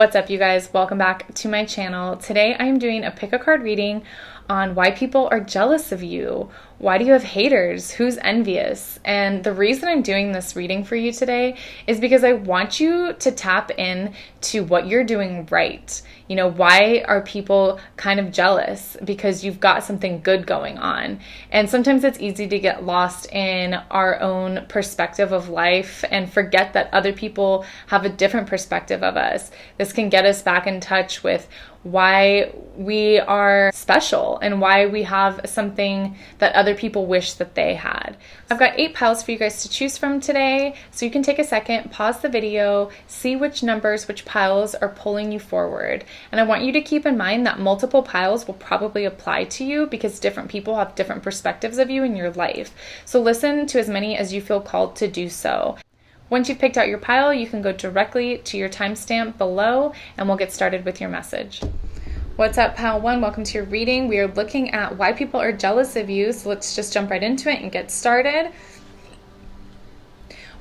What's up, you guys? Welcome back to my channel. Today I'm doing a pick a card reading on why people are jealous of you. Why do you have haters? Who's envious? And the reason I'm doing this reading for you today is because I want you to tap in to what you're doing right. You know, why are people kind of jealous? Because you've got something good going on. And sometimes it's easy to get lost in our own perspective of life and forget that other people have a different perspective of us. This can get us back in touch with why we are special and why we have something that other people wish that they had. I've got 8 piles for you guys to choose from today, so you can take a second, pause the video, see which numbers, which piles are pulling you forward. And I want you to keep in mind that multiple piles will probably apply to you because different people have different perspectives of you in your life. So listen to as many as you feel called to do so. Once you've picked out your pile, you can go directly to your timestamp below and we'll get started with your message. What's up, pile 1? Welcome to your reading. We are looking at why people are jealous of you, so let's just jump right into it and get started.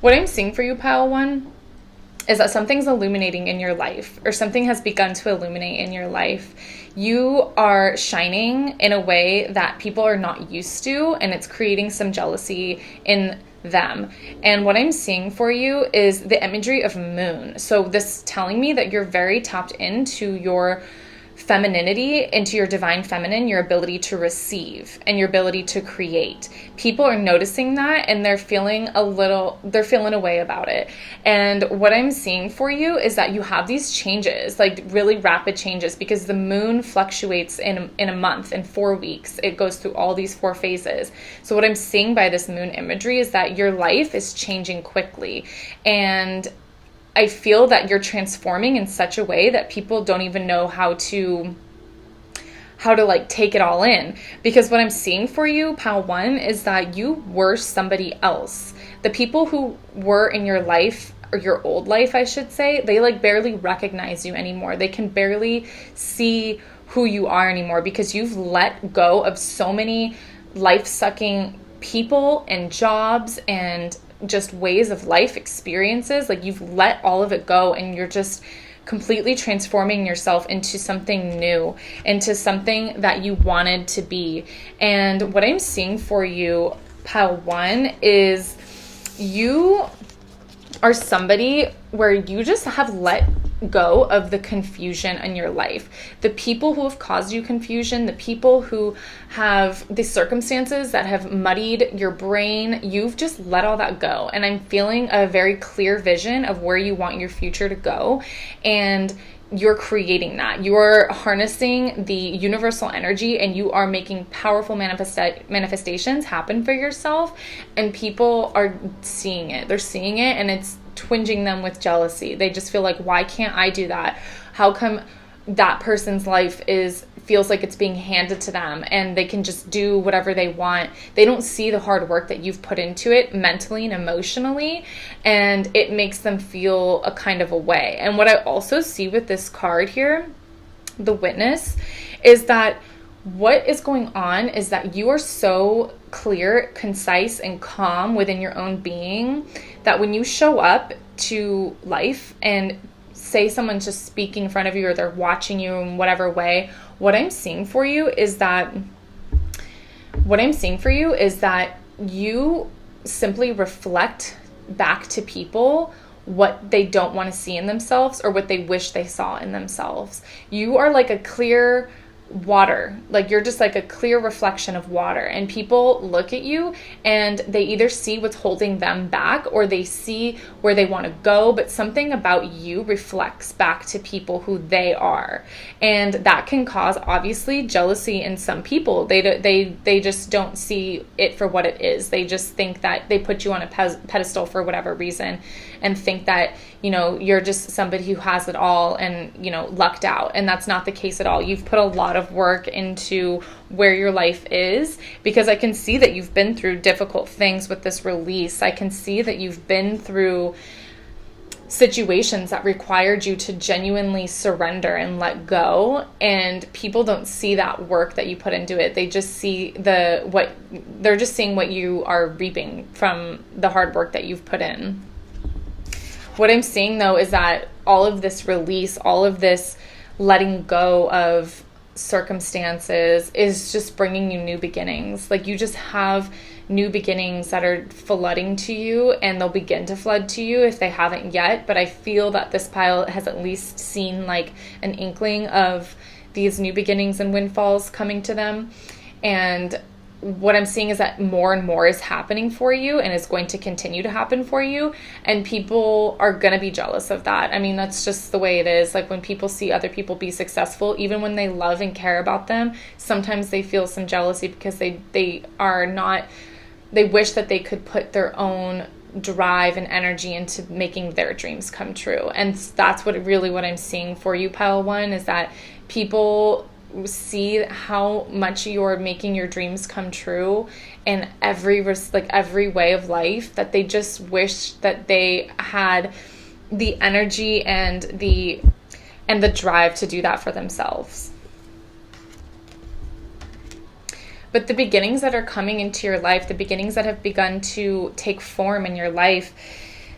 What I'm seeing for you, pile 1, is that something's illuminating in your life, or something has begun to illuminate in your life. You are shining in a way that people are not used to, and it's creating some jealousy in them. And what I'm seeing for you is the imagery of moon. So this is telling me that you're very tapped into your femininity, into your divine feminine, your ability to receive and your ability to create. People are noticing that and they're feeling a way about it. And what I'm seeing for you is that you have these changes, like really rapid changes, because the moon fluctuates in a month, in 4 weeks. It goes through all these 4 phases. So what I'm seeing by this moon imagery is that your life is changing quickly. And I feel that you're transforming in such a way that people don't even know how to like take it all in. Because what I'm seeing for you, pile 1, is that you were somebody else. The people who were in your life, or your old life, I should say, they like barely recognize you anymore. They can barely see who you are anymore because you've let go of so many life-sucking people and jobs and just ways of life experiences. Like you've let all of it go and you're just completely transforming yourself into something new, into something that you wanted to be. And what I'm seeing for you, pile 1, is you are somebody where you just have let go of the confusion in your life. The people who have caused you confusion, the people who have the circumstances that have muddied your brain, you've just let all that go. And I'm feeling a very clear vision of where you want your future to go. And you're creating that. You're harnessing the universal energy and you are making powerful manifestations happen for yourself. And people are seeing it. They're seeing it and it's twinging them with jealousy. They just feel like, why can't I do that? How come that person's life feels like it's being handed to them and they can just do whatever they want? They don't see the hard work that you've put into it mentally and emotionally, and it makes them feel a kind of a way. And what I also see with this card here, the Witness, is that what is going on is that you are so clear, concise, and calm within your own being that when you show up to life and say someone's just speaking in front of you or they're watching you in whatever way, what I'm seeing for you is that you simply reflect back to people what they don't want to see in themselves or what they wish they saw in themselves. You are like a clear water, like you're just like a clear reflection of water, and people look at you and they either see what's holding them back or they see where they want to go, but something about you reflects back to people who they are, and that can cause obviously jealousy in some people. They just don't see it for what it is. They just think that they put you on a pedestal for whatever reason and think that, you know, you're just somebody who has it all and, you know, lucked out. And that's not the case at all. You've put a lot of work into where your life is, because I can see that you've been through difficult things with this release. I can see that you've been through situations that required you to genuinely surrender and let go, and people don't see that work that you put into it. They just see they're just seeing what you are reaping from the hard work that you've put in. What I'm seeing though is that all of this release, all of this letting go of circumstances is just bringing you new beginnings. Like you just have new beginnings that are flooding to you, and they'll begin to flood to you if they haven't yet. But I feel that this pile has at least seen like an inkling of these new beginnings and windfalls coming to them. And what I'm seeing is that more and more is happening for you and is going to continue to happen for you. And people are going to be jealous of that. I mean, that's just the way it is. Like when people see other people be successful, even when they love and care about them, sometimes they feel some jealousy because they are not, they wish that they could put their own drive and energy into making their dreams come true. And that's what I'm seeing for you, Pile 1, is that people see how much you're making your dreams come true in every way of life, that they just wish that they had the energy and the drive to do that for themselves. But the beginnings that are coming into your life, the beginnings that have begun to take form in your life,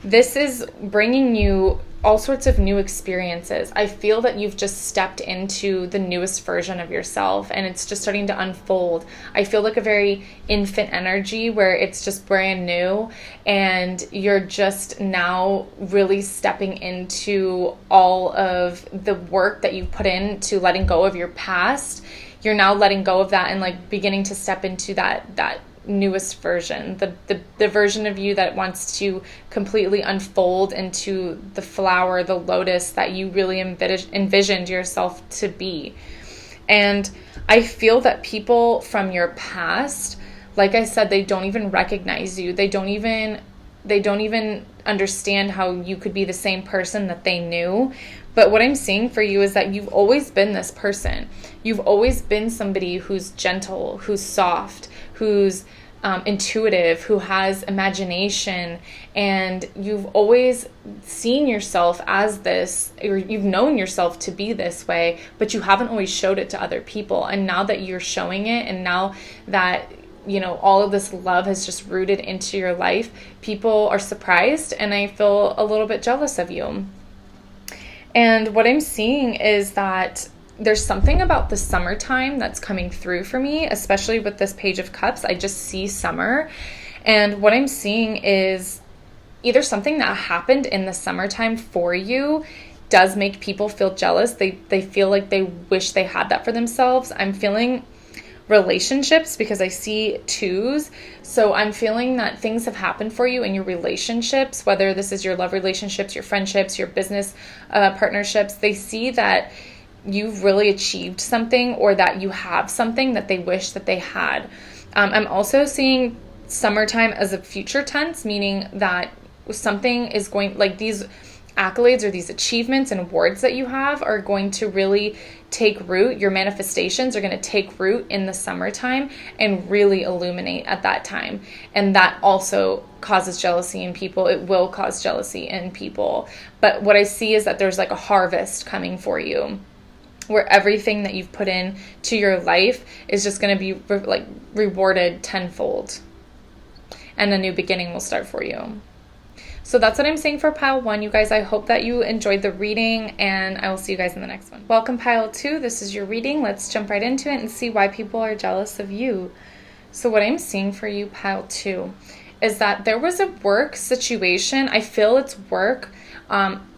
this is bringing you all sorts of new experiences. I feel that you've just stepped into the newest version of yourself, and it's just starting to unfold. I feel like a very infant energy where it's just brand new, and you're just now really stepping into all of the work that you've put into letting go of your past. You're now letting go of that and like beginning to step into that newest version, the version of you that wants to completely unfold into the flower, the lotus that you really envisioned yourself to be. And I feel that people from your past, like I said, they don't even recognize you. They don't even understand how you could be the same person that they knew. But what I'm seeing for you is that you've always been this person. You've always been somebody who's gentle, who's soft, who's intuitive, who has imagination, and you've always seen yourself as this, or you've known yourself to be this way, but you haven't always showed it to other people. And now that you're showing it, and now that all of this love has just rooted into your life, people are surprised, and I feel a little bit jealous of you. And what I'm seeing is that there's something about the summertime that's coming through for me, especially with this Page of Cups. I just see summer. And what I'm seeing is either something that happened in the summertime for you does make people feel jealous. They feel like they wish they had that for themselves. I'm feeling relationships because I see 2s. So I'm feeling that things have happened for you in your relationships, whether this is your love relationships, your friendships, your business partnerships. They see that you've really achieved something, or that you have something that they wish that they had. I'm also seeing summertime as a future tense, meaning that something is going, like these accolades or these achievements and awards that you have are going to really take root. Your manifestations are going to take root in the summertime and really illuminate at that time. And that also causes jealousy in people. It will cause jealousy in people. But what I see is that there's like a harvest coming for you, where everything that you've put in to your life is just going to be rewarded tenfold, and a new beginning will start for you. So that's what I'm saying for Pile 1, you guys. I hope that you enjoyed the reading, and I will see you guys in the next one. Welcome, Pile 2. This is your reading. Let's jump right into it and see why people are jealous of you. So what I'm seeing for you, Pile 2, is that there was a work situation. I feel it's work.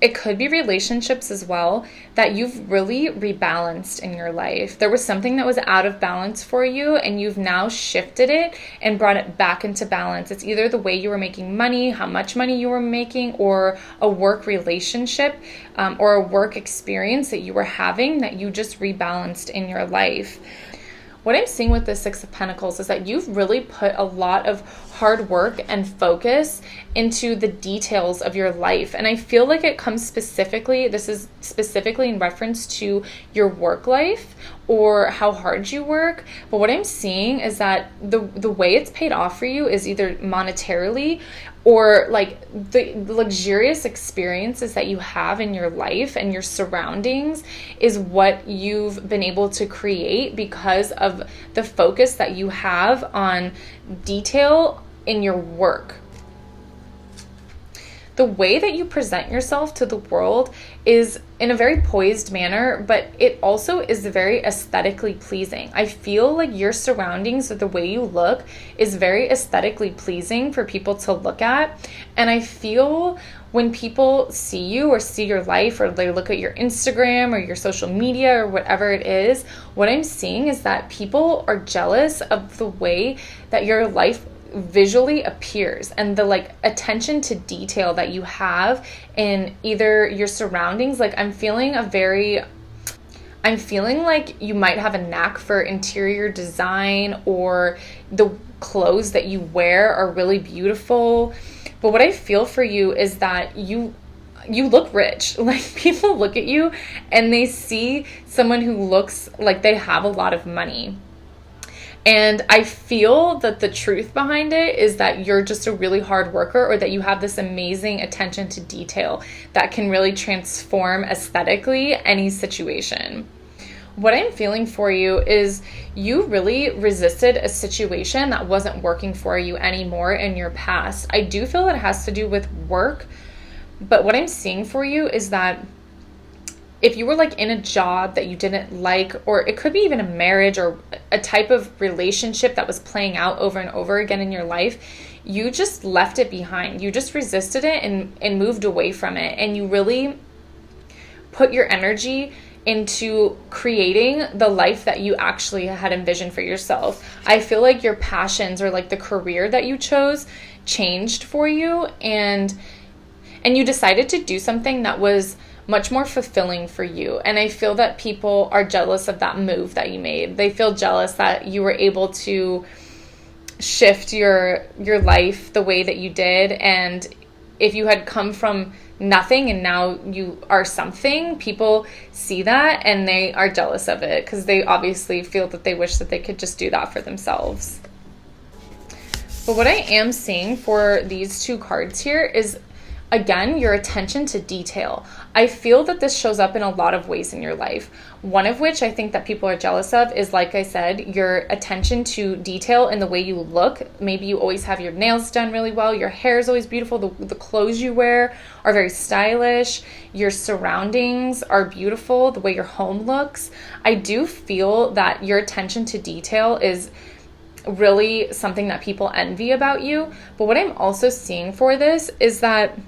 It could be relationships as well, that you've really rebalanced in your life. There was something that was out of balance for you, and you've now shifted it and brought it back into balance. It's either the way you were making money, how much money you were making, or a work relationship, or a work experience that you were having that you just rebalanced in your life. What I'm seeing with the Six of Pentacles is that you've really put a lot of hard work and focus into the details of your life. And I feel like it comes this is specifically in reference to your work life or how hard you work. But what I'm seeing is that the way it's paid off for you is either monetarily, or like the luxurious experiences that you have in your life and your surroundings is what you've been able to create because of the focus that you have on detail in your work. the way that you present yourself to the world is in a very poised manner, but it also is very aesthetically pleasing. I feel like your surroundings or the way you look is very aesthetically pleasing for people to look at. And I feel when people see you or see your life, or they look at your Instagram or your social media or whatever it is, what I'm seeing is that people are jealous of the way that your life visually appears and the like attention to detail that you have in either your surroundings. Like I'm feeling like you might have a knack for interior design, or the clothes that you wear are really beautiful. But what I feel for you is that you look rich. Like people look at you and they see someone who looks like they have a lot of money. And I feel that the truth behind it is that you're just a really hard worker, or that you have this amazing attention to detail that can really transform aesthetically any situation. What I'm feeling for you is you really resisted a situation that wasn't working for you anymore in your past. I do feel it has to do with work, but what I'm seeing for you is that if you were like in a job that you didn't like, or it could be even a marriage or a type of relationship that was playing out over and over again in your life, you just left it behind. You just resisted it and moved away from it. And you really put your energy into creating the life that you actually had envisioned for yourself. I feel like your passions, or like the career that you chose, changed for you, and you decided to do something that was much more fulfilling for you. And I feel that people are jealous of that move that you made. They feel jealous that you were able to shift your life the way that you did. And if you had come from nothing and now you are something, people see that and they are jealous of it, because they obviously feel that they wish that they could just do that for themselves. But what I am seeing for these two cards here is, again, your attention to detail. I feel that this shows up in a lot of ways in your life. One of which I think that people are jealous of is, like I said, your attention to detail in the way you look. Maybe you always have your nails done really well. Your hair is always beautiful. The clothes you wear are very stylish. Your surroundings are beautiful. The way your home looks. I do feel that your attention to detail is really something that people envy about you. But what I'm also seeing for this is that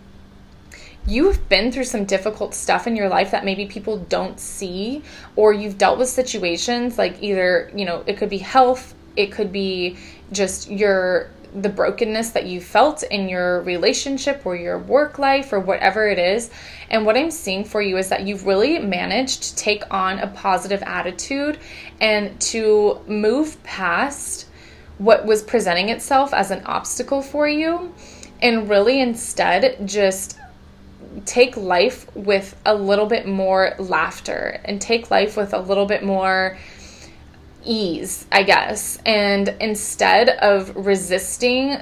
you've been through some difficult stuff in your life that maybe people don't see, or you've dealt with situations like either, it could be health, it could be just the brokenness that you felt in your relationship or your work life or whatever it is. And what I'm seeing for you is that you've really managed to take on a positive attitude and to move past what was presenting itself as an obstacle for you, and really instead just take life with a little bit more laughter and take life with a little bit more ease, I guess. And instead of resisting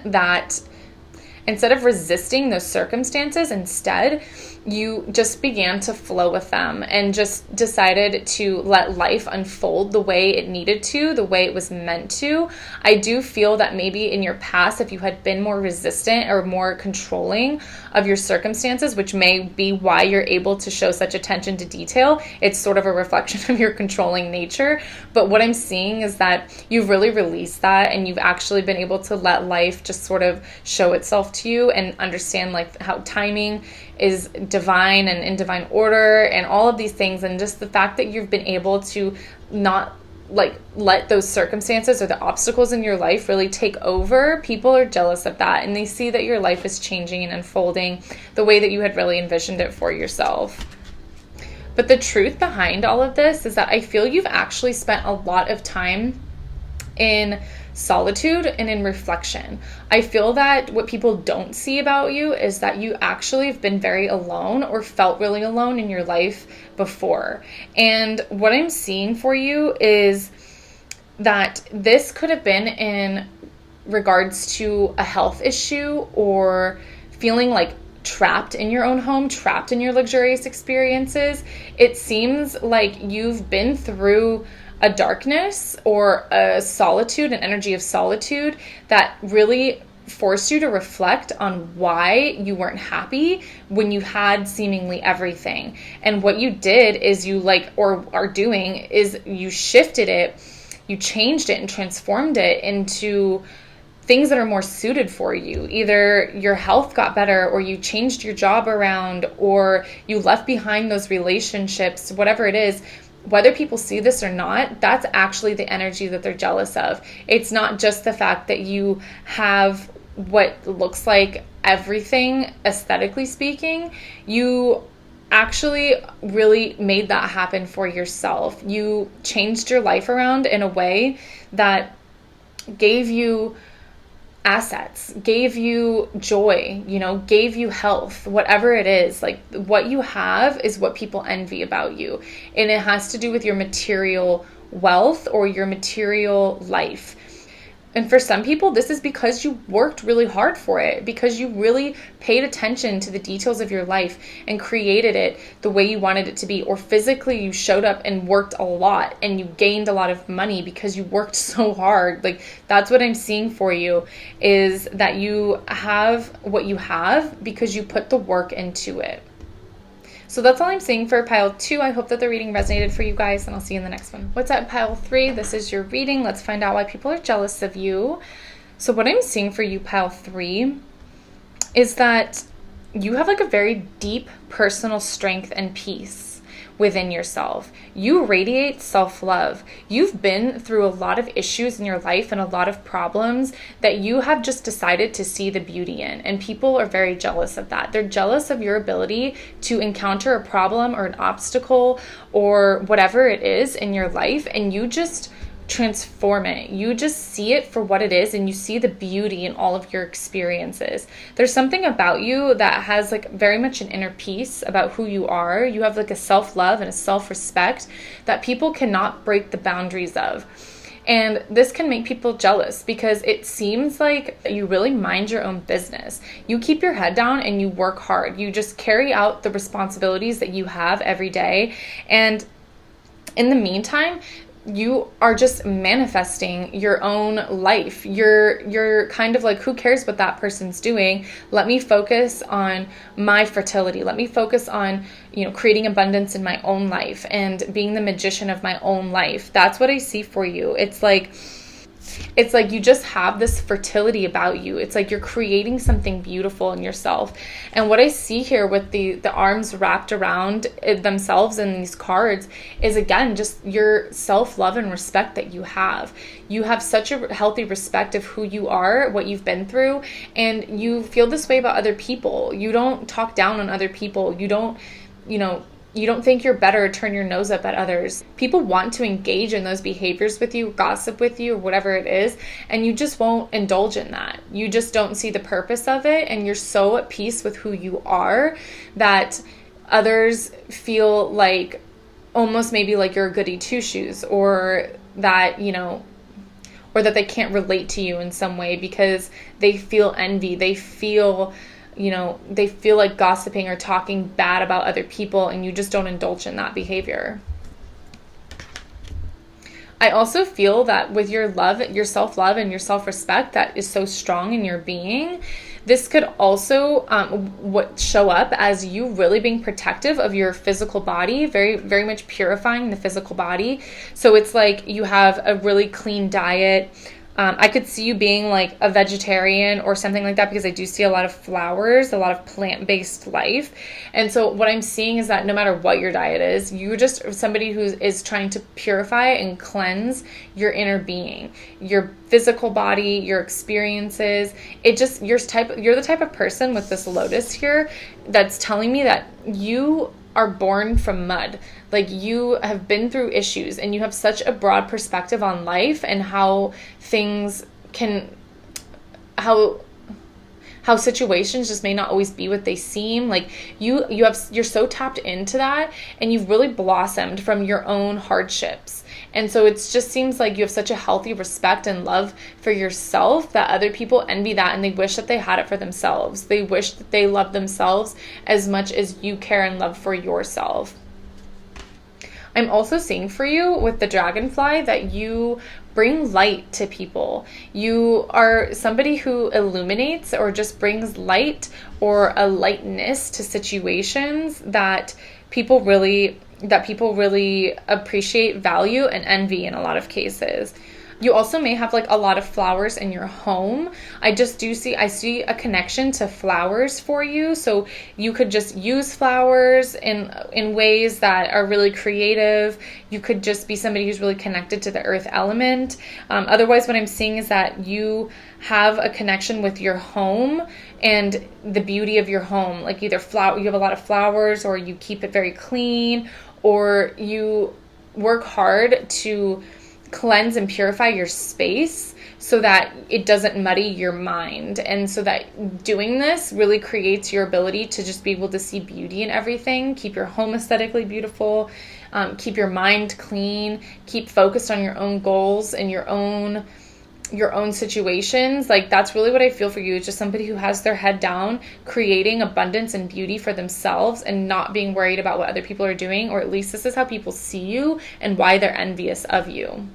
those circumstances, instead you just began to flow with them and just decided to let life unfold the way it needed to, the way it was meant to. I do feel that maybe in your past, if you had been more resistant or more controlling of your circumstances, which may be why you're able to show such attention to detail, it's sort of a reflection of your controlling nature. But what I'm seeing is that you've really released that, and you've actually been able to let life just sort of show itself to you and understand like how timing is divine and in divine order and all of these things. And just the fact that you've been able to not like let those circumstances or the obstacles in your life really take over, people are jealous of that, and they see that your life is changing and unfolding the way that you had really envisioned it for yourself. But the truth behind all of this is that I feel you've actually spent a lot of time in solitude and in reflection. I feel that what people don't see about you is that you actually have been very alone or felt really alone in your life before. And what I'm seeing for you is that this could have been in regards to a health issue, or feeling like trapped in your own home, trapped in your luxurious experiences. It seems like you've been through a darkness or a solitude, an energy of solitude that really forced you to reflect on why you weren't happy when you had seemingly everything. And what you did is you or are doing is you shifted it, you changed it and transformed it into things that are more suited for you. Either your health got better, or you changed your job around, or you left behind those relationships, whatever it is. Whether people see this or not, that's actually the energy that they're jealous of. It's not just the fact that you have what looks like everything, aesthetically speaking. You actually really made that happen for yourself. You changed your life around in a way that gave you assets, gave you joy, gave you health, whatever it is. Like, what you have is what people envy about you. And it has to do with your material wealth or your material life. And for some people, this is because you worked really hard for it, because you really paid attention to the details of your life and created it the way you wanted it to be. Or physically, you showed up and worked a lot and you gained a lot of money because you worked so hard. Like, that's what I'm seeing for you, is that you have what you have because you put the work into it. So that's all I'm saying for pile 2. I hope that the reading resonated for you guys, and I'll see you in the next one. What's at pile 3? This is your reading. Let's find out why people are jealous of you. So what I'm seeing for you, pile 3, is that you have a very deep personal strength and peace within yourself. You radiate self-love. You've been through a lot of issues in your life and a lot of problems that you have just decided to see the beauty in. And people are very jealous of that. They're jealous of your ability to encounter a problem or an obstacle or whatever it is in your life, and you just transform it. You just see it for what it is, and you see the beauty in all of your experiences. There's something about you that has very much an inner peace about who you are. You have a self-love and a self-respect that people cannot break the boundaries of. And this can make people jealous because it seems like you really mind your own business. You keep your head down and you work hard. You just carry out the responsibilities that you have every day. And in the meantime, you are just manifesting your own life. You're kind of who cares what that person's doing? Let me focus on my fertility. Let me focus on, creating abundance in my own life and being the magician of my own life. That's what I see for you. It's like you just have this fertility about you. It's like you're creating something beautiful in yourself. And what I see here with the arms wrapped around themselves in these cards is, again, just your self-love and respect that you have. You have such a healthy respect of who you are, what you've been through, and you feel this way about other people. You don't talk down on other people. You don't think you're better or turn your nose up at others. People want to engage in those behaviors with you, gossip with you, or whatever it is, and you just won't indulge in that. You just don't see the purpose of it, and you're so at peace with who you are that others feel almost maybe you're a goody two-shoes, or that, or that they can't relate to you in some way because they feel envy. They feel like gossiping or talking bad about other people, and you just don't indulge in that behavior. I also feel that with your love, your self-love and your self-respect that is so strong in your being, this could also show up as you really being protective of your physical body, very, very much purifying the physical body. So it's you have a really clean diet. I could see you being a vegetarian or something like that, because I do see a lot of flowers, a lot of plant-based life. And so what I'm seeing is that no matter what your diet is, you're just somebody who is trying to purify and cleanse your inner being, your physical body, your experiences. You're the type of person with this lotus here that's telling me that you are born from mud. You have been through issues, and you have such a broad perspective on life and how things how situations just may not always be what they seem. You're so tapped into that, and you've really blossomed from your own hardships. And so it just seems like you have such a healthy respect and love for yourself that other people envy that, and they wish that they had it for themselves. They wish that they loved themselves as much as you care and love for yourself. I'm also seeing for you with the dragonfly that you bring light to people. You are somebody who illuminates or just brings light or a lightness to situations that people really appreciate, value, and envy in a lot of cases. You also may have like a lot of flowers in your home. I see a connection to flowers for you. So you could just use flowers in ways that are really creative. You could just be somebody who's really connected to the earth element. Otherwise, what I'm seeing is that you have a connection with your home and the beauty of your home. Like either you have a lot of flowers, or you keep it very clean, or you work hard to cleanse and purify your space so that it doesn't muddy your mind. And so that doing this really creates your ability to just be able to see beauty in everything, keep your home aesthetically beautiful, keep your mind clean, keep focused on your own goals and your own situations. Like that's really what I feel for you. It's just somebody who has their head down, creating abundance and beauty for themselves and not being worried about what other people are doing, or at least this is how people see you and why they're envious of you.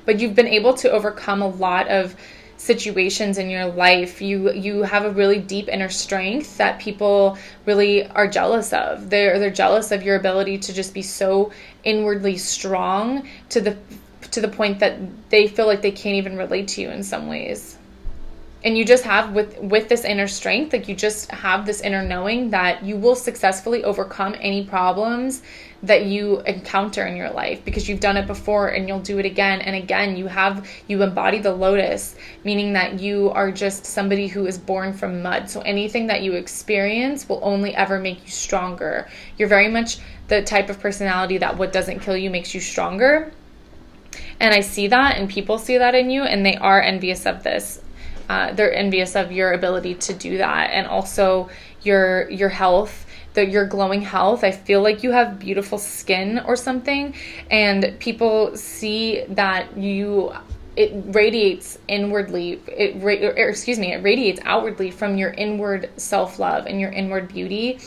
But you've been able to overcome a lot of situations in your life. You have a really deep inner strength that people really are jealous of. They're jealous of your ability to just be so inwardly strong to the point that they feel like they can't even relate to you in some ways. And you just have with this inner strength, like you just have this inner knowing that you will successfully overcome any problems that you encounter in your life, because you've done it before and you'll do it again and again. You embody the lotus, meaning that you are just somebody who is born from mud. So anything that you experience will only ever make you stronger. You're very much the type of personality that what doesn't kill you makes you stronger. And I see that, and people see that in you, and they are envious of this. They're envious of your ability to do that, and also your health, your glowing health. I feel like you have beautiful skin or something, and people see that it radiates inwardly. It radiates outwardly from your inward self-love and your inward beauty.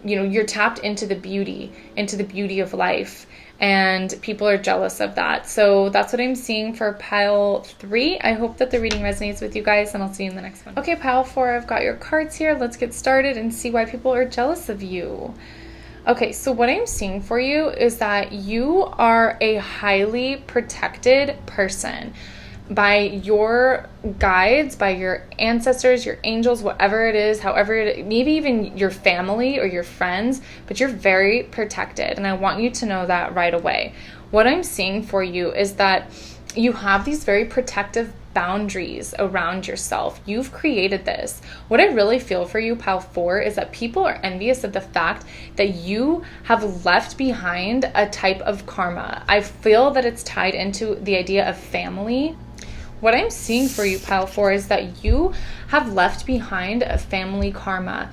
You're tapped into the beauty of life. And people are jealous of that. So that's what I'm seeing for pile 3. I hope that the reading resonates with you guys, and I'll see you in the next one. Okay, pile 4, I've got your cards here. Let's get started and see why people are jealous of you. Okay, so what I'm seeing for you is that you are a highly protected person by your guides, by your ancestors, your angels, whatever it is, maybe even your family or your friends, but you're very protected. And I want you to know that right away. What I'm seeing for you is that you have these very protective boundaries around yourself. You've created this. What I really feel for you, pile 4, is that people are envious of the fact that you have left behind a type of karma. I feel that it's tied into the idea of family. What I'm seeing for you, pile 4, is that you have left behind a family karma.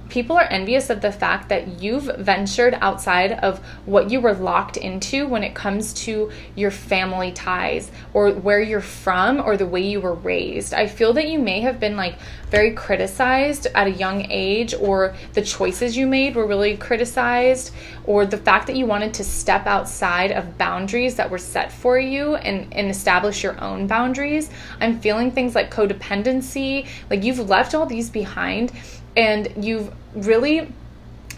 People are envious of the fact that you've ventured outside of what you were locked into when it comes to your family ties or where you're from or the way you were raised. I feel that you may have been very criticized at a young age, or the choices you made were really criticized, or the fact that you wanted to step outside of boundaries that were set for you and establish your own boundaries. I'm feeling things like codependency, like you've left all these behind, and you've really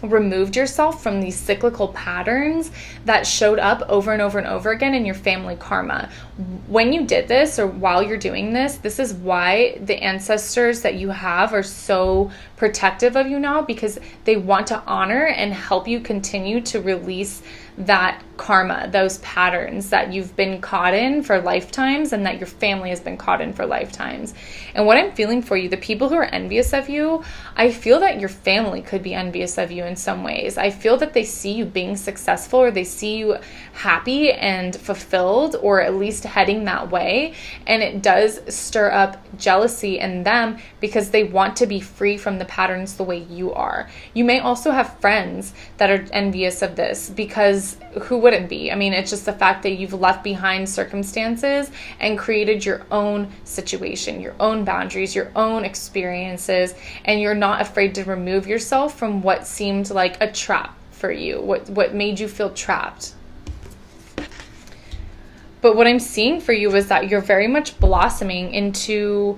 removed yourself from these cyclical patterns that showed up over and over and over again in your family karma. When you did this, or while you're doing this, this is why the ancestors that you have are so protective of you now, because they want to honor and help you continue to release that karma, those patterns that you've been caught in for lifetimes and that your family has been caught in for lifetimes. And what I'm feeling for you, the people who are envious of you, I feel that your family could be envious of you in some ways. I feel that they see you being successful, or they see you happy and fulfilled, or at least heading that way. And it does stir up jealousy in them because they want to be free from the patterns the way you are. You may also have friends that are envious of this, because who wouldn't be? I mean, it's just the fact that you've left behind circumstances and created your own situation, your own boundaries, your own experiences, and you're not afraid to remove yourself from what seemed like a trap for you, what made you feel trapped. But what I'm seeing for you is that you're very much blossoming into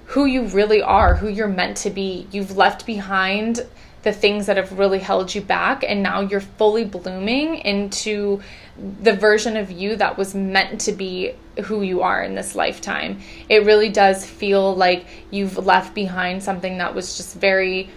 who you really are, who you're meant to be. You've left behind the things that have really held you back, and now you're fully blooming into the version of you that was meant to be who you are in this lifetime. It really does feel like you've left behind something that was just very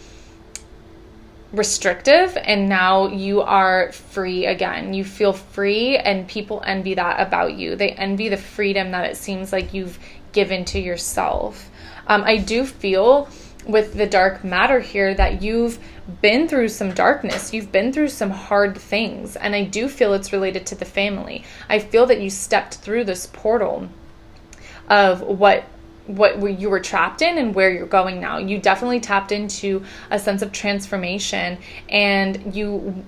restrictive, and now you are free again. You feel free, and people envy that about you. They envy the freedom that it seems like you've given to yourself. I do feel with the dark matter here that you've been through some darkness. You've been through some hard things, and I do feel it's related to the family. I feel that you stepped through this portal of what you were trapped in and where you're going now. You definitely tapped into a sense of transformation, and you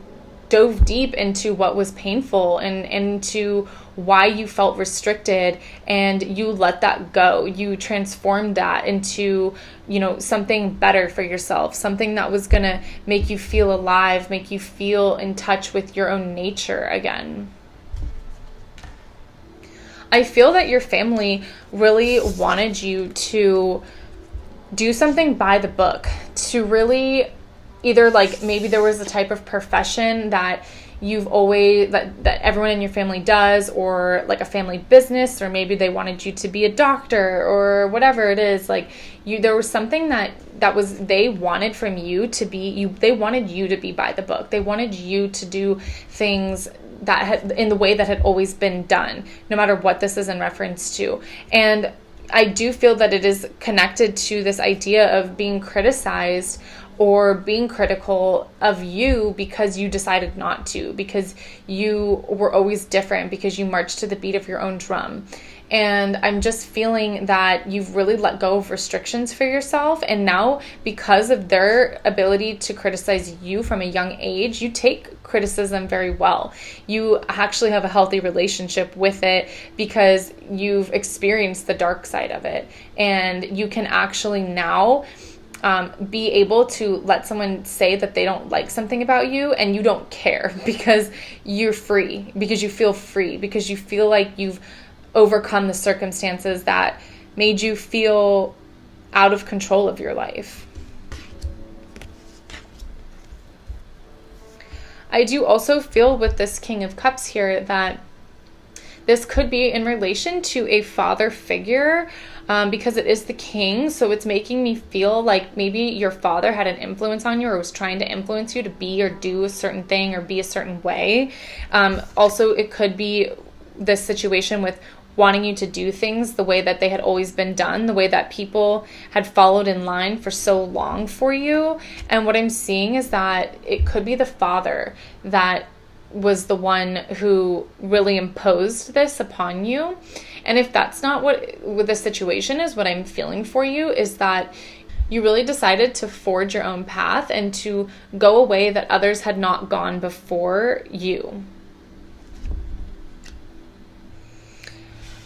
dove deep into what was painful and into why you felt restricted, and you let that go. You transformed that into, something better for yourself, something that was going to make you feel alive, make you feel in touch with your own nature again. I feel that your family really wanted you to do something by the book, to really either maybe there was a type of profession that you've always, that everyone in your family does, or like a family business, or maybe they wanted you to be a doctor or whatever it is. There was something that was, they wanted from you to be, they wanted you to be by the book. They wanted you to do things that had, in the way that had always been done, no matter what this is in reference to. And I do feel that it is connected to this idea of being criticized or being critical of you because you decided not to, because you were always different, because you marched to the beat of your own drum. And I'm just feeling that you've really let go of restrictions for yourself. And now, because of their ability to criticize you from a young age, you take criticism very well. You actually have a healthy relationship with it because you've experienced the dark side of it. And you can actually now be able to let someone say that they don't like something about you, and you don't care because you're free, because you feel free, because you feel like you've overcome the circumstances that made you feel out of control of your life. I do also feel with this King of Cups here that this could be in relation to a father figure, because it is the king. So it's making me feel like maybe your father had an influence on you, or was trying to influence you to be or do a certain thing or be a certain way. Also, it could be this situation with wanting you to do things the way that they had always been done, the way that people had followed in line for so long for you. And what I'm seeing is that it could be the father that was the one who really imposed this upon you. And if that's not what the situation is, what I'm feeling for you is that you really decided to forge your own path and to go a way that others had not gone before you.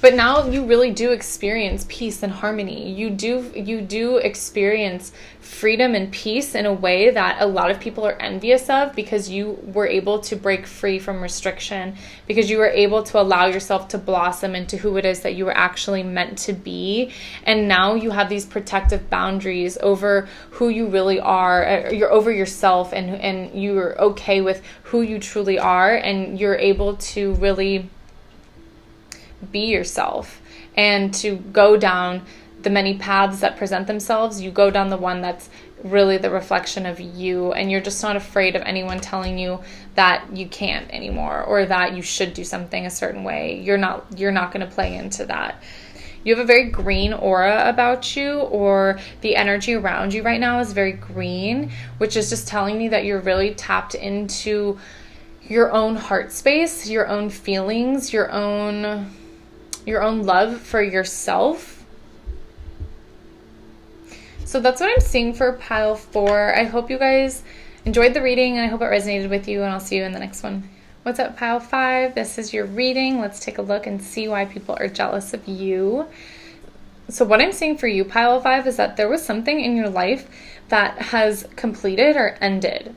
But now you really do experience peace and harmony. You do experience freedom and peace in a way that a lot of people are envious of, because you were able to break free from restriction, because you were able to allow yourself to blossom into who it is that you were actually meant to be. And now you have these protective boundaries over who you really are. You're over yourself, and you're okay with who you truly are, and you're able to really be yourself and to go down the many paths that present themselves. You go down the one that's really the reflection of you, and you're just not afraid of anyone telling you that you can't anymore, or that you should do something a certain way. You're not going to play into that. You have a very green aura about you, or the energy around you right now is very green, which is just telling me that you're really tapped into your own heart space, your own feelings, your own love for yourself. So that's what I'm seeing for pile 4. I hope you guys enjoyed the reading, and I hope it resonated with you, and I'll see you in the next one. What's up, pile 5? This is your reading. Let's take a look and see why people are jealous of you. So what I'm seeing for you, pile 5, is that there was something in your life that has completed or ended.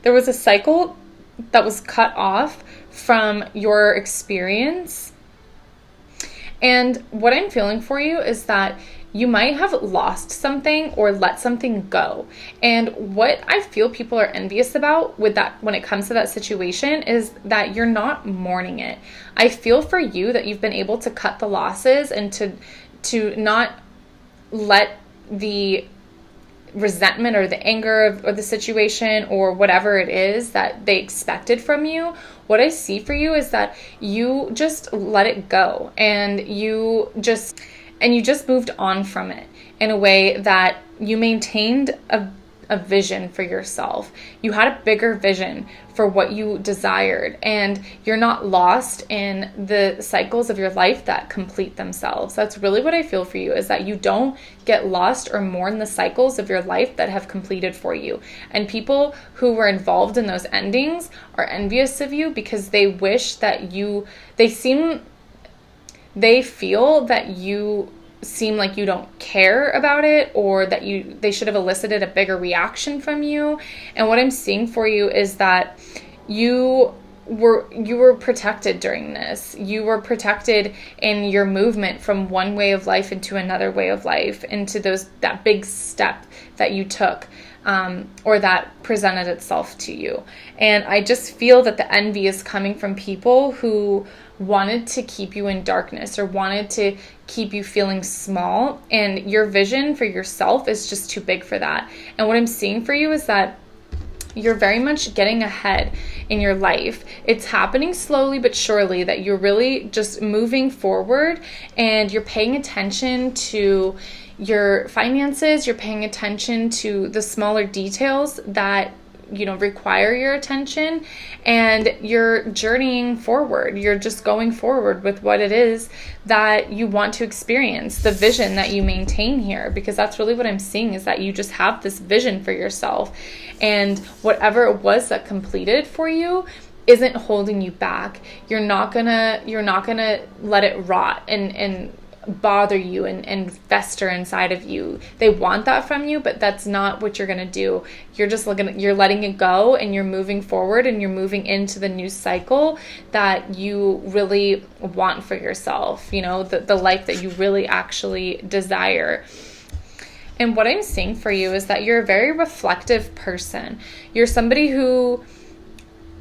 There was a cycle that was cut off from your experience. And what I'm feeling for you is that you might have lost something or let something go. And what I feel people are envious about with that, when it comes to that situation, is that you're not mourning it. I feel for you that you've been able to cut the losses and to not let the resentment or the anger of the situation or whatever it is that they expected from you. What I see for you is that you just let it go, and you just moved on from it in a way that you maintained a vision for yourself. You had a bigger vision for what you desired, and you're not lost in the cycles of your life that complete themselves. That's really what I feel for you, is that you don't get lost or mourn the cycles of your life that have completed for you. And people who were involved in those endings are envious of you because they wish that they feel that you seem like you don't care about it, or that they should have elicited a bigger reaction from you. And what I'm seeing for you is that you were protected during this. You were protected in your movement from one way of life into another way of life, into that big step that you took, or that presented itself to you. And I just feel that the envy is coming from people who wanted to keep you in darkness or wanted to keep you feeling small, and your vision for yourself is just too big for that. And what I'm seeing for you is that you're very much getting ahead in your life. It's happening slowly but surely, that you're really just moving forward, and you're paying attention to your finances. You're paying attention to the smaller details that require your attention, and you're journeying forward. You're just going forward with what it is that you want to experience, the vision that you maintain here, because that's really what I'm seeing, is that you just have this vision for yourself, and whatever it was that completed for you isn't holding you back. You're not gonna let it rot and bother you and fester inside of you. They want that from you, but that's not what you're going to do. You're letting it go, and you're moving forward, and you're moving into the new cycle that you really want for yourself, the life that you really actually desire. And what I'm seeing for you is that you're a very reflective person. You're somebody who,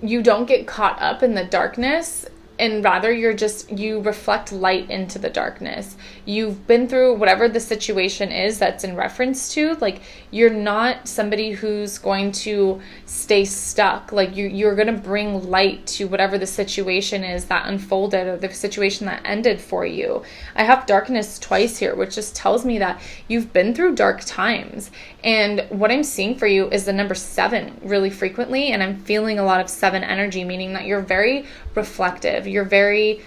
you don't get caught up in the darkness, and rather you reflect light into the darkness. You've been through whatever the situation is that's in reference to, like, you're not somebody who's going to stay stuck. Like, you're going to bring light to whatever the situation is that unfolded, or the situation that ended for you. I have darkness twice here, which just tells me that you've been through dark times. And what I'm seeing for you is the number 7 really frequently, and I'm feeling a lot of 7 energy, meaning that you're very reflective. You're very,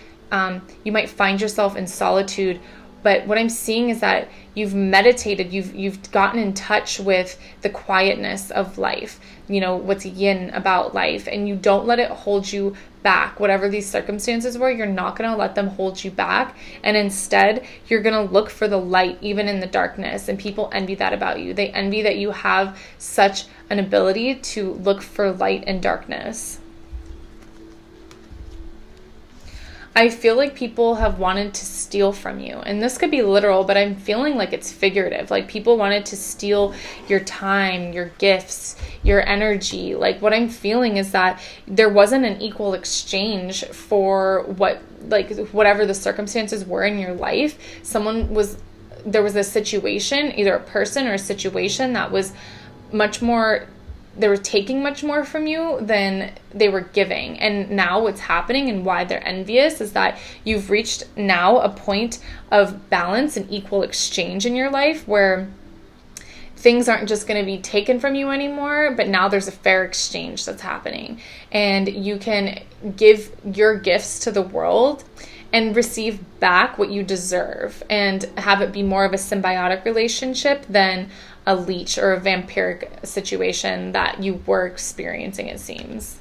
you might find yourself in solitude, but what I'm seeing is that you've meditated, you've gotten in touch with the quietness of life, what's yin about life, and you don't let it hold you back. Whatever these circumstances were, you're not going to let them hold you back, and instead you're going to look for the light even in the darkness. And people envy that about you. They envy that you have such an ability to look for light in darkness. I feel like people have wanted to steal from you, and this could be literal, but I'm feeling like it's figurative. Like, people wanted to steal your time, your gifts, your energy. Like, what I'm feeling is that there wasn't an equal exchange for whatever the circumstances were in your life. There was a situation, either a person or a situation, that was much more, they were taking much more from you than they were giving. And now what's happening, and why they're envious, is that you've reached now a point of balance and equal exchange in your life, where things aren't just going to be taken from you anymore, but now there's a fair exchange that's happening. And you can give your gifts to the world and receive back what you deserve, and have it be more of a symbiotic relationship than a leech or a vampiric situation that you were experiencing, it seems.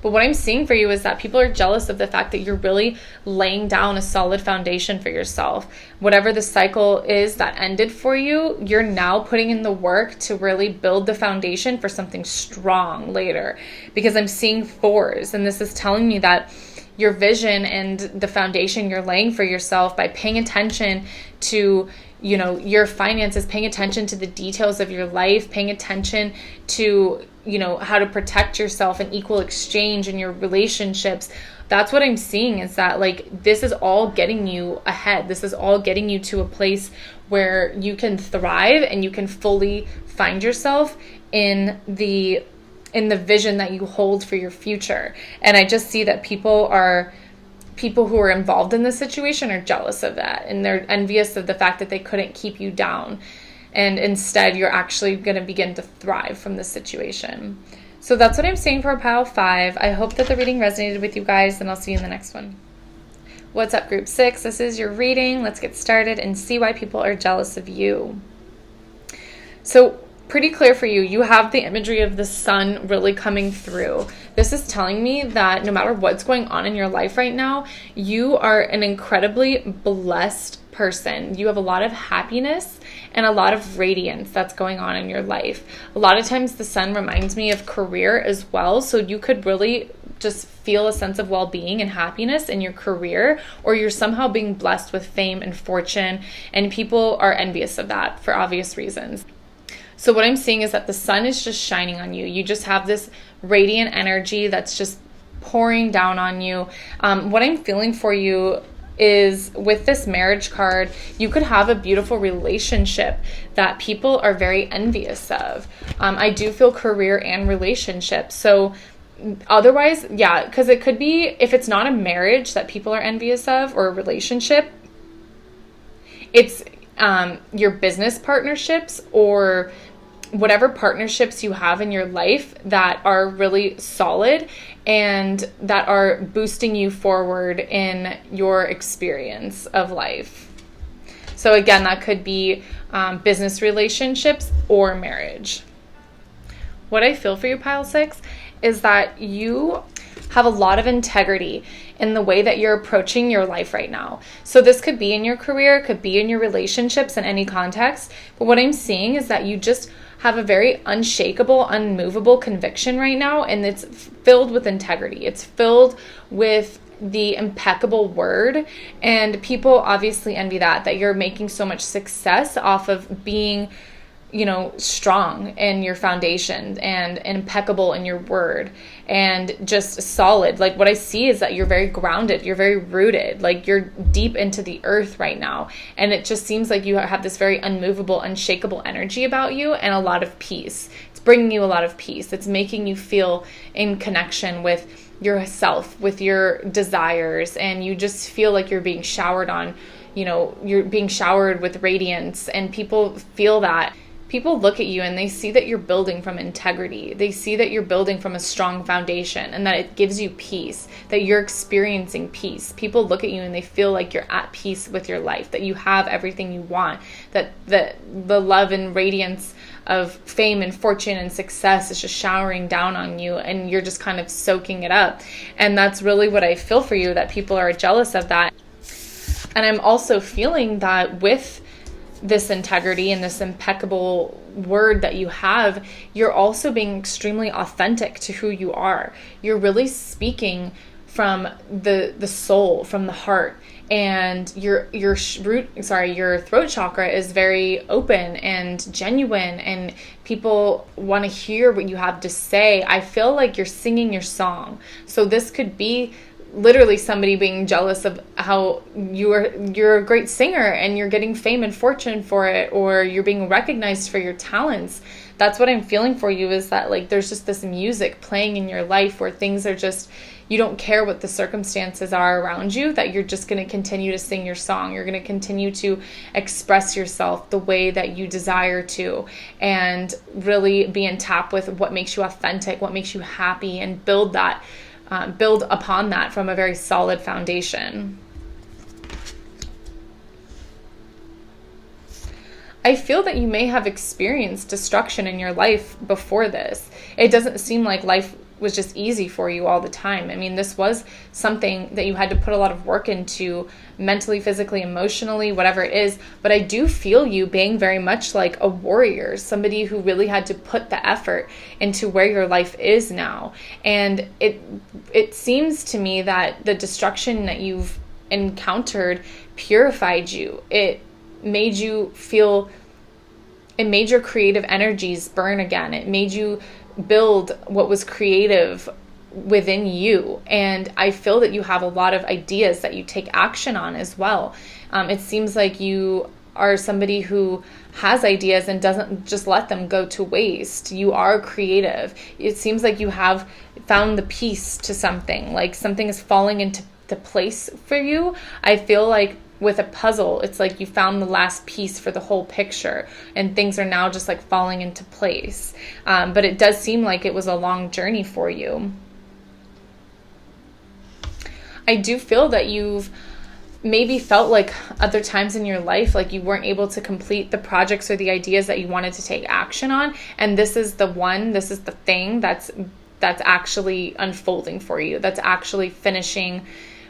But what I'm seeing for you is that people are jealous of the fact that you're really laying down a solid foundation for yourself. Whatever the cycle is that ended for you, you're now putting in the work to really build the foundation for something strong later. Because I'm seeing fours, and this is telling me that your vision and the foundation you're laying for yourself by paying attention to, your finances, paying attention to the details of your life, paying attention to, how to protect yourself in equal exchange in your relationships. That's what I'm seeing, is that like this is all getting you ahead. This is all getting you to a place where you can thrive and you can fully find yourself in the vision that you hold for your future. And I just see that people who are involved in this situation are jealous of that, and they're envious of the fact that they couldn't keep you down. And instead, you're actually going to begin to thrive from this situation. So that's what I'm saying for pile 5. I hope that the reading resonated with you guys, and I'll see you in the next one. What's up, group 6? This is your reading. Let's get started and see why people are jealous of you. So pretty clear for you. You have the imagery of the sun really coming through. This is telling me that no matter what's going on in your life right now, you are an incredibly blessed person. You have a lot of happiness and a lot of radiance that's going on in your life. A lot of times the sun reminds me of career as well. So you could really just feel a sense of well-being and happiness in your career, or you're somehow being blessed with fame and fortune, and people are envious of that for obvious reasons. So what I'm seeing is that the sun is just shining on you. You just have this radiant energy that's just pouring down on you. What I'm feeling for you is with this marriage card, you could have a beautiful relationship that people are very envious of. I do feel career and relationship. So otherwise, yeah, because it could be, if it's not a marriage that people are envious of or a relationship, it's your business partnerships or whatever partnerships you have in your life that are really solid and that are boosting you forward in your experience of life. So again, that could be business relationships or marriage. What I feel for you, pile 6, is that you have a lot of integrity in the way that you're approaching your life right now. So this could be in your career, it could be in your relationships in any context. But what I'm seeing is that you just have a very unshakable, unmovable conviction right now, and it's filled with integrity. It's filled with the impeccable word, and people obviously envy that you're making so much success off of being, strong in your foundation and impeccable in your word and just solid. Like what I see is that you're very grounded, you're very rooted, like you're deep into the earth right now. And it just seems like you have this very unmovable, unshakable energy about you and a lot of peace. It's bringing you a lot of peace. It's making you feel in connection with yourself, with your desires, and you just feel like you're being showered on, you're being showered with radiance, and people feel that. People look at you and they see that you're building from integrity. They see that you're building from a strong foundation and that it gives you peace, that you're experiencing peace. People look at you and they feel like you're at peace with your life, that you have everything you want, that the love and radiance of fame and fortune and success is just showering down on you and you're just kind of soaking it up. And that's really what I feel for you, that people are jealous of that. And I'm also feeling that with this integrity and this impeccable word that you have, you're also being extremely authentic to who you are. You're really speaking from the soul, from the heart, and your throat chakra is very open and genuine, and people want to hear what you have to say. I feel like you're singing your song. So this could be literally somebody being jealous of how you're a great singer and you're getting fame and fortune for it, or you're being recognized for your talents. That's what I'm feeling for you, is that like there's just this music playing in your life where things are just, you don't care what the circumstances are around you, that you're just going to continue to sing your song. You're going to continue to express yourself the way that you desire to, and really be in tap with what makes you authentic, what makes you happy, and build upon that from a very solid foundation. I feel that you may have experienced destruction in your life before this. It doesn't seem like life was just easy for you all the time. I mean, this was something that you had to put a lot of work into, mentally, physically, emotionally, whatever it is. But I do feel you being very much like a warrior, somebody who really had to put the effort into where your life is now. And it seems to me that the destruction that you've encountered purified you. It made you feel, it made your creative energies burn again. It made you build what was creative within you. And I feel that you have a lot of ideas that you take action on as well. It seems like you are somebody who has ideas and doesn't just let them go to waste. You are creative. It seems like you have found the piece to something, like something is falling into the place for you. I feel like with a puzzle, it's like you found the last piece for the whole picture and things are now just like falling into place. But it does seem like it was a long journey for you. I do feel that you've maybe felt like other times in your life, like you weren't able to complete the projects or the ideas that you wanted to take action on. And this is the thing that's actually unfolding for you. That's actually finishing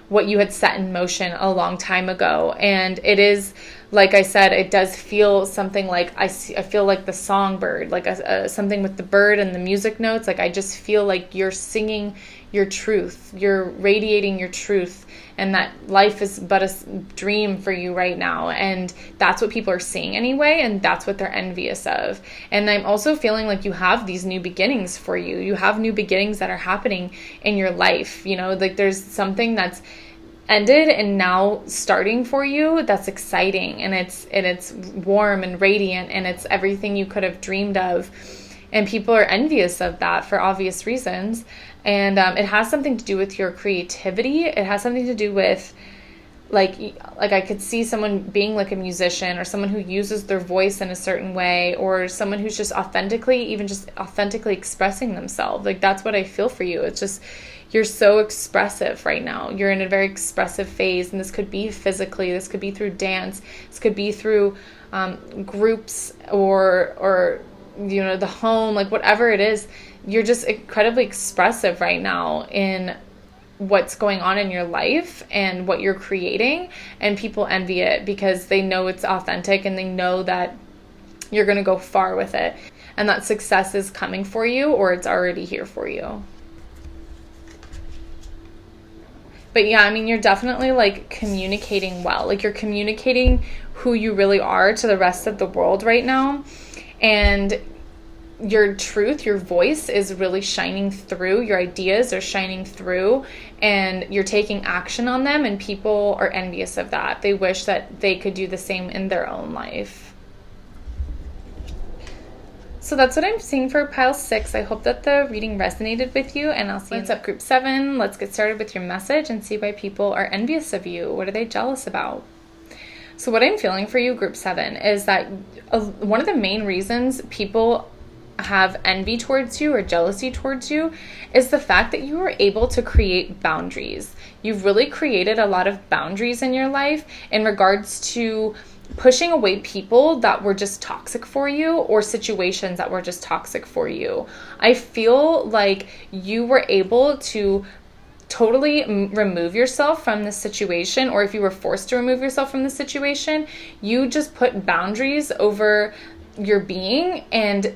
what you had set in motion a long time ago. And it is, like I said, it does feel something like I feel like the songbird, like something with the bird and the music notes. Like I just feel like you're singing your truth, you're radiating your truth, and that life is but a dream for you right now. And that's what people are seeing anyway, and that's what they're envious of. And I'm also feeling like you have these new beginnings for you. You have new beginnings that are happening in your life. You know, like there's something that's ended and now starting for you that's exciting, and it's warm and radiant, and it's everything you could have dreamed of. And people are envious of that for obvious reasons. And it has something to do with your creativity. It has something to do with like I could see someone being like a musician, or someone who uses their voice in a certain way, or someone who's just authentically expressing themselves. Like that's what I feel for you. It's just, you're so expressive right now. You're in a very expressive phase, and this could be physically, this could be through dance, this could be through groups or you know, the home, like whatever it is. You're just incredibly expressive right now in what's going on in your life and what you're creating, and people envy it because they know it's authentic and they know that you're going to go far with it, and that success is coming for you, or it's already here for you. But yeah, I mean, you're definitely like communicating well. Like you're communicating who you really are to the rest of the world right now. And your truth, your voice is really shining through. Your ideas are shining through, and you're taking action on them, and people are envious of that. They wish that they could do the same in their own life. So that's what I'm seeing for pile 6. I hope that the reading resonated with you, and I'll see you in group 7. Let's get started with your message and see why people are envious of you. What are they jealous about? So what I'm feeling for you, group 7, is that one of the main reasons people have envy towards you or jealousy towards you is the fact that you were able to create boundaries. You've really created a lot of boundaries in your life in regards to pushing away people that were just toxic for you, or situations that were just toxic for you. I feel like you were able to totally remove yourself from the situation, or if you were forced to remove yourself from the situation, you just put boundaries over your being, and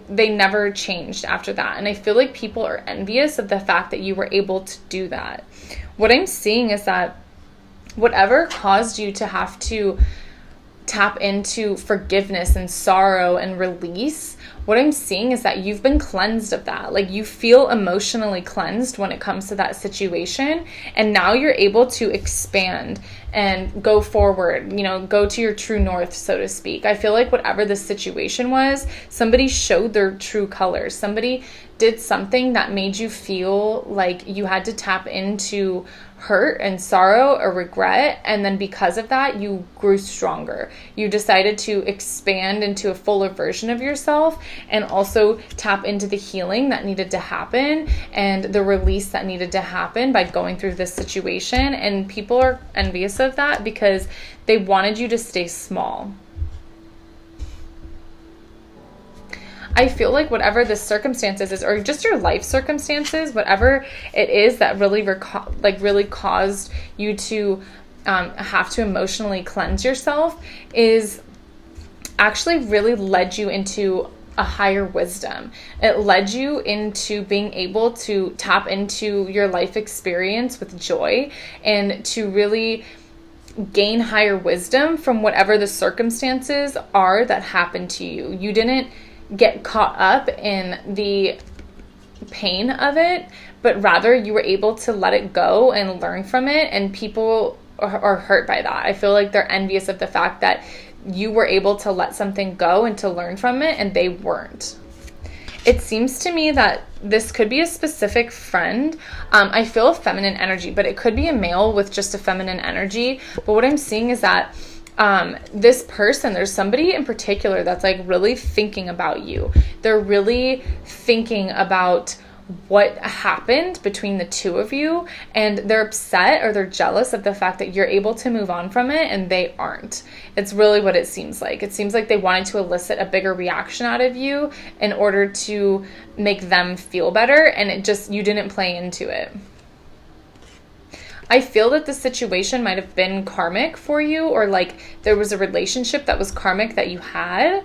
they never changed after that. And I feel like people are envious of the fact that you were able to do that. What I'm seeing is that whatever caused you to have to tap into forgiveness and sorrow and release, what I'm seeing is that you've been cleansed of that. Like you feel emotionally cleansed when it comes to that situation. And now you're able to expand and go forward, you know, go to your true north, so to speak. I feel like whatever the situation was, somebody showed their true colors. Somebody did something that made you feel like you had to tap into hurt and sorrow or regret, and then because of that you grew stronger. You decided to expand into a fuller version of yourself, and also tap into the healing that needed to happen and the release that needed to happen by going through this situation. And people are envious of that because they wanted you to stay small. I feel like whatever the circumstances is, or just your life circumstances, whatever it is that really really caused you to have to emotionally cleanse yourself, is actually really led you into a higher wisdom. It led you into being able to tap into your life experience with joy and to really gain higher wisdom from whatever the circumstances are that happened to you. You didn't get caught up in the pain of it, but rather you were able to let it go and learn from it, and people are hurt by that. I feel like they're envious of the fact that you were able to let something go and to learn from it, and they weren't. It seems to me that this could be a specific friend. I feel a feminine energy, but it could be a male with just a feminine energy. But what I'm seeing is that this person, there's somebody in particular that's like really thinking about you. They're really thinking about what happened between the two of you, and they're upset or they're jealous of the fact that you're able to move on from it and they aren't. It's really what it seems like. It seems like they wanted to elicit a bigger reaction out of you in order to make them feel better, and you didn't play into it. I feel that the situation might have been karmic for you, or like there was a relationship that was karmic that you had,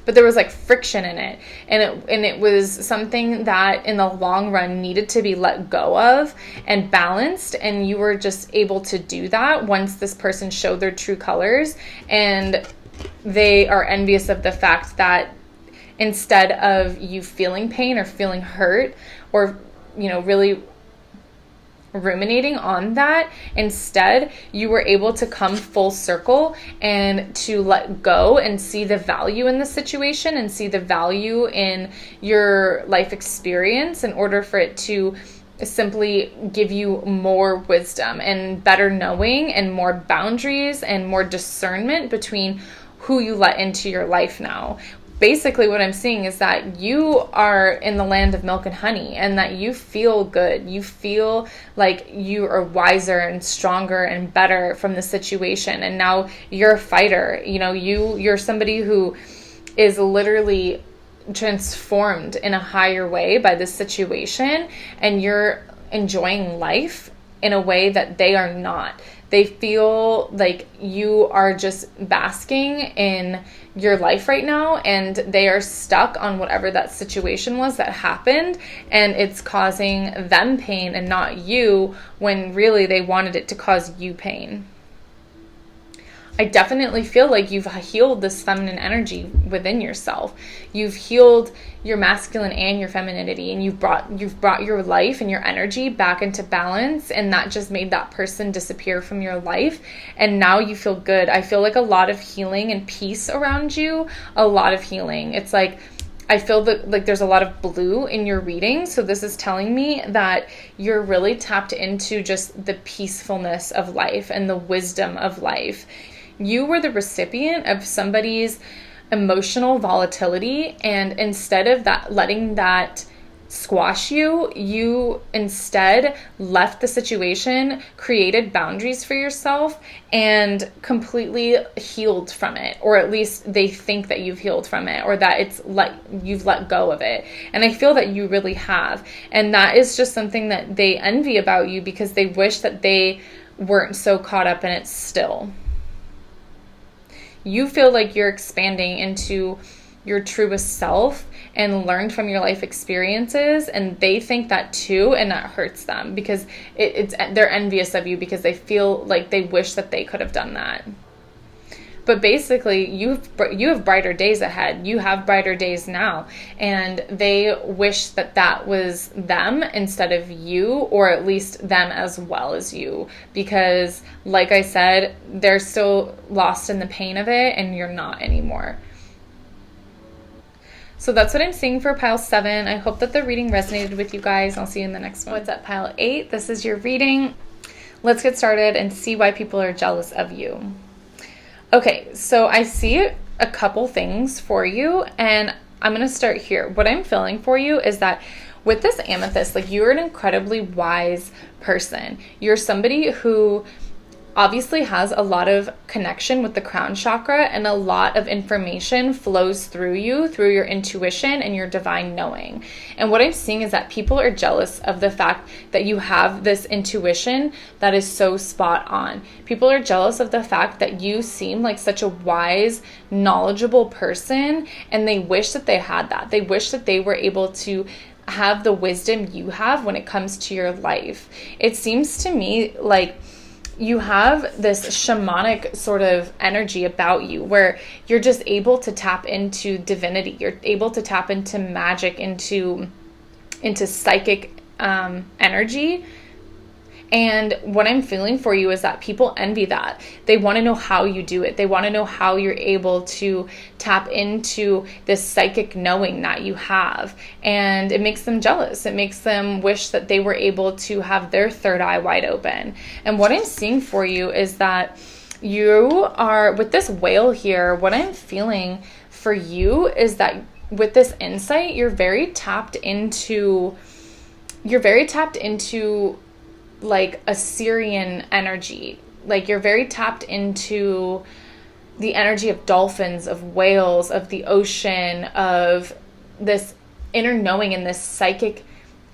but there was like friction in it, and it was something that in the long run needed to be let go of and balanced, and you were just able to do that once this person showed their true colors, and they are envious of the fact that instead of you feeling pain or feeling hurt or really ruminating on that, instead you were able to come full circle and to let go and see the value in the situation and see the value in your life experience in order for it to simply give you more wisdom and better knowing and more boundaries and more discernment between who you let into your life now. Basically, what I'm seeing is that you are in the land of milk and honey, and that you feel good. You feel like you are wiser and stronger and better from the situation. And now you're a fighter. You're somebody who is literally transformed in a higher way by this situation, and you're enjoying life in a way that they are not. They feel like you are just basking in your life right now, and they are stuck on whatever that situation was that happened, and it's causing them pain and not you, when really they wanted it to cause you pain. I definitely feel like you've healed this feminine energy within yourself. You've healed your masculine and your femininity, and you've brought your life and your energy back into balance, and that just made that person disappear from your life, and now you feel good. I feel like a lot of healing and peace around you, a lot of healing. It's like I feel that like there's a lot of blue in your reading, so this is telling me that you're really tapped into just the peacefulness of life and the wisdom of life. You were the recipient of somebody's emotional volatility, and instead of that letting that squash you, you instead left the situation, created boundaries for yourself, and completely healed from it, or at least they think that you've healed from it, or that you've let go of it. And I feel that you really have, and that is just something that they envy about you, because they wish that they weren't so caught up in it still. You feel like you're expanding into your truest self and learned from your life experiences, and they think that too, and that hurts them because they're envious of you, because they feel like they wish that they could have done that. But basically, you have brighter days ahead. You have brighter days now, and they wish that was them instead of you, or at least them as well as you, because like I said, they're still lost in the pain of it, and you're not anymore. So that's what I'm seeing for pile 7. I hope that the reading resonated with you guys. I'll see you in the next one. What's up, pile 8? This is your reading. Let's get started and see why people are jealous of you. Okay, so I see a couple things for you, and I'm going to start here. What I'm feeling for you is that with this amethyst, like, you're an incredibly wise person. You're somebody who obviously has a lot of connection with the crown chakra, and a lot of information flows through you, through your intuition and your divine knowing. And what I'm seeing is that people are jealous of the fact that you have this intuition that is so spot on. People are jealous of the fact that you seem like such a wise, knowledgeable person, and they wish that they had that. They wish that they were able to have the wisdom you have when it comes to your life. It seems to me like you have this shamanic sort of energy about you where you're just able to tap into divinity. You're able to tap into magic, into psychic energy. And what I'm feeling for you is that people envy that. They want to know how you do it. They want to know how you're able to tap into this psychic knowing that you have. And it makes them jealous. It makes them wish that they were able to have their third eye wide open. And what I'm seeing for you is that you are, with this whale here, what I'm feeling for you is that with this insight, you're very tapped into like a Syrian energy. Like you're very tapped into the energy of dolphins, of whales, of the ocean, of this inner knowing and this psychic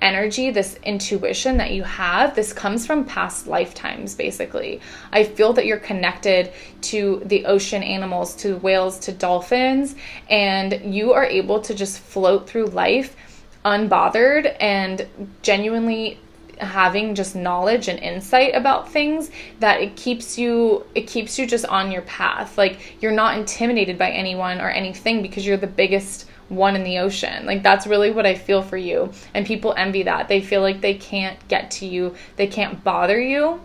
energy, this intuition that you have. This comes from past lifetimes, basically. I feel that you're connected to the ocean animals, to whales, to dolphins, and you are able to just float through life unbothered and genuinely having just knowledge and insight about things, that it keeps you just on your path. Like you're not intimidated by anyone or anything because you're the biggest one in the ocean. Like that's really what I feel for you. And people envy that. They feel like they can't get to you. They can't bother you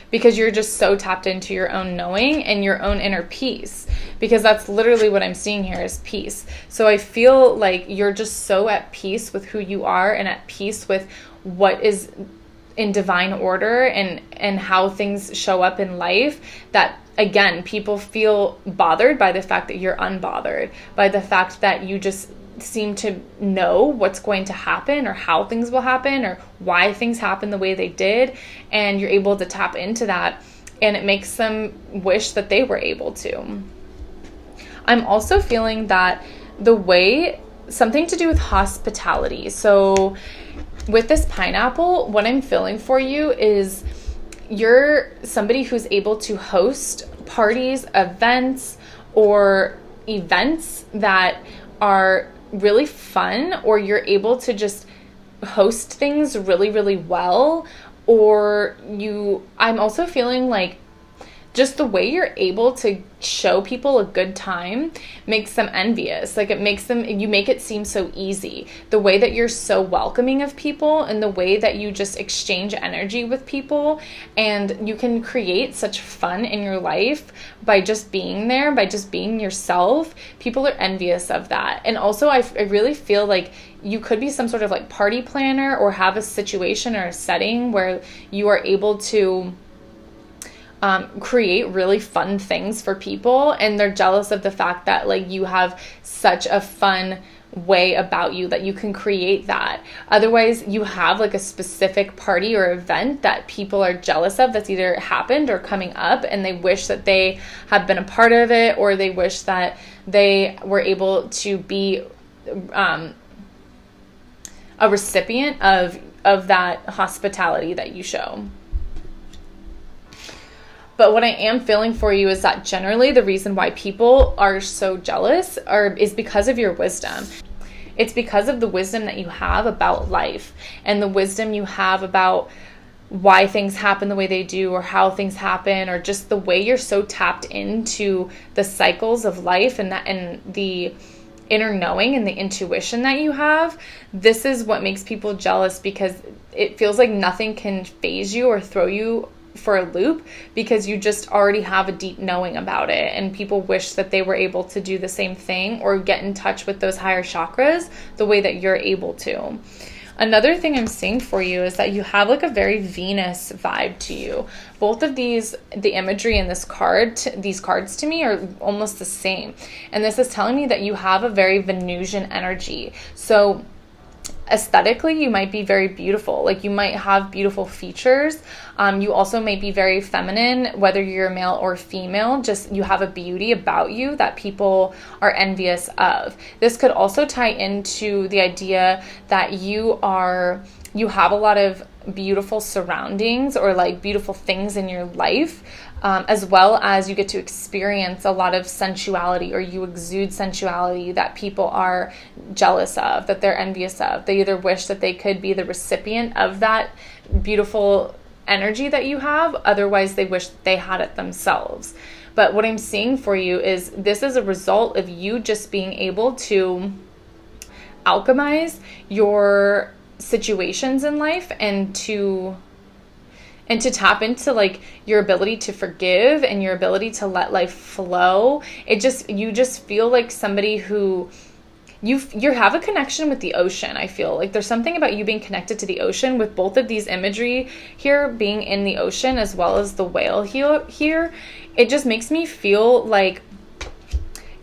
because you're just so tapped into your own knowing and your own inner peace. Because that's literally what I'm seeing here is peace. So I feel like you're just so at peace with who you are and at peace with what is in divine order and how things show up in life, that again, people feel bothered by the fact that you're unbothered, by the fact that you just seem to know what's going to happen or how things will happen or why things happen the way they did, and you're able to tap into that, and it makes them wish that they were able to. I'm also feeling that the way, something to do with hospitality. So with this pineapple, what I'm feeling for you is you're somebody who's able to host parties, events, or events that are really fun, or you're able to just host things really, really well. Or I'm also feeling like just the way you're able to show people a good time makes them envious. Like you make it seem so easy. The way that you're so welcoming of people and the way that you just exchange energy with people, and you can create such fun in your life by just being there, by just being yourself. People are envious of that. And also I really feel like you could be some sort of like party planner or have a situation or a setting where you are able to create really fun things for people, and they're jealous of the fact that like you have such a fun way about you that you can create that. Otherwise, you have like a specific party or event that people are jealous of that's either happened or coming up, and they wish that they had been a part of it, or they wish that they were able to be a recipient of that hospitality that you show. But what I am feeling for you is that generally the reason why people are so jealous is because of your wisdom. It's because of the wisdom that you have about life and the wisdom you have about why things happen the way they do, or how things happen, or just the way you're so tapped into the cycles of life and the inner knowing and the intuition that you have. This is what makes people jealous, because it feels like nothing can faze you or throw you for a loop, because you just already have a deep knowing about it, and people wish that they were able to do the same thing or get in touch with those higher chakras the way that you're able to. Another thing I'm seeing for you is that you have like a very Venus vibe to you. Both of these, the imagery in this these cards to me are almost the same. And this is telling me that you have a very Venusian energy. So aesthetically, you might be very beautiful. Like, you might have beautiful features. You also may be very feminine, whether you're male or female. Just, you have a beauty about you that people are envious of. This could also tie into the idea that you have a lot of beautiful surroundings, or like beautiful things in your life, as well as you get to experience a lot of sensuality, or you exude sensuality that people are jealous of, that they're envious of. They either wish that they could be the recipient of that beautiful energy that you have, otherwise they wish they had it themselves. But what I'm seeing for you is this is a result of you just being able to alchemize your situations in life, and to tap into like your ability to forgive and your ability to let life flow. You just feel like somebody who you have a connection with the ocean. I feel like there's something about you being connected to the ocean, with both of these imagery here being in the ocean as well as the whale here. It just makes me feel like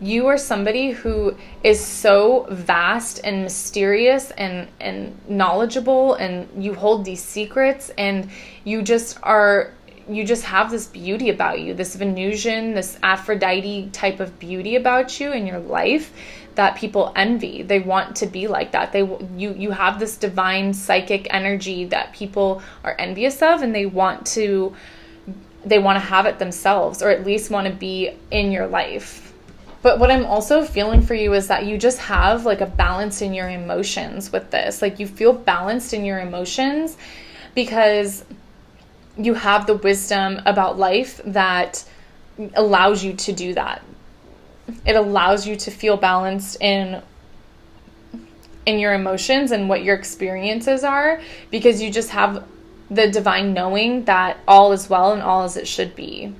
you are somebody who is so vast and mysterious and knowledgeable, and you hold these secrets, and you just have this beauty about you, this Venusian, this Aphrodite type of beauty about you in your life that people envy. They want to be like that. You have this divine psychic energy that people are envious of, and they want to have it themselves, or at least want to be in your life. But what I'm also feeling for you is that you just have like a balance in your emotions with this. Like, you feel balanced in your emotions because you have the wisdom about life that allows you to do that. It allows you to feel balanced in your emotions and what your experiences are, because you just have the divine knowing that all is well and all as it should be.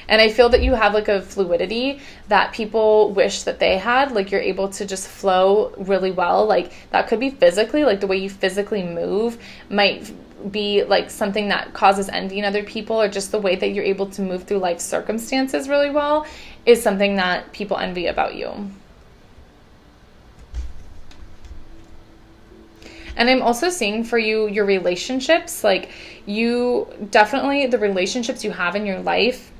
And I feel that you have like a fluidity that people wish that they had. Like, you're able to just flow really well. Like, that could be physically, like the way you physically move might be like something that causes envy in other people, or just the way that you're able to move through life circumstances really well is something that people envy about you. And I'm also seeing for you your relationships. Like, the relationships you have in your life,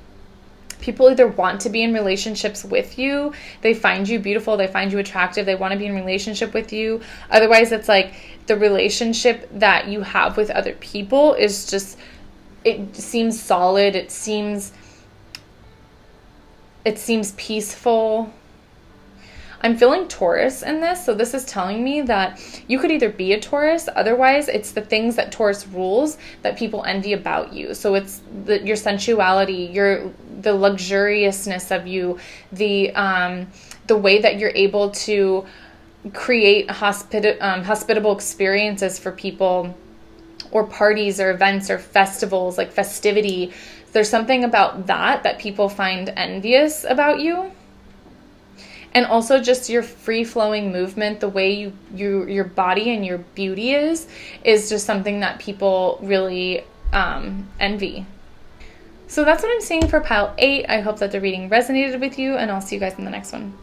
people either want to be in relationships with you, they find you beautiful, they find you attractive, they want to be in relationship with you. Otherwise, it's like the relationship that you have with other people is just, it seems solid, it seems peaceful. I'm feeling Taurus in this, so this is telling me that you could either be a Taurus, otherwise it's the things that Taurus rules that people envy about you. So it's your sensuality, the luxuriousness of you, the way that you're able to create hospitable experiences for people, or parties or events or festivals, like festivity. There's something about that people find envious about you. And also just your free-flowing movement, the way your body and your beauty is just something that people really envy. So that's what I'm seeing for pile 8. I hope that the reading resonated with you, and I'll see you guys in the next one.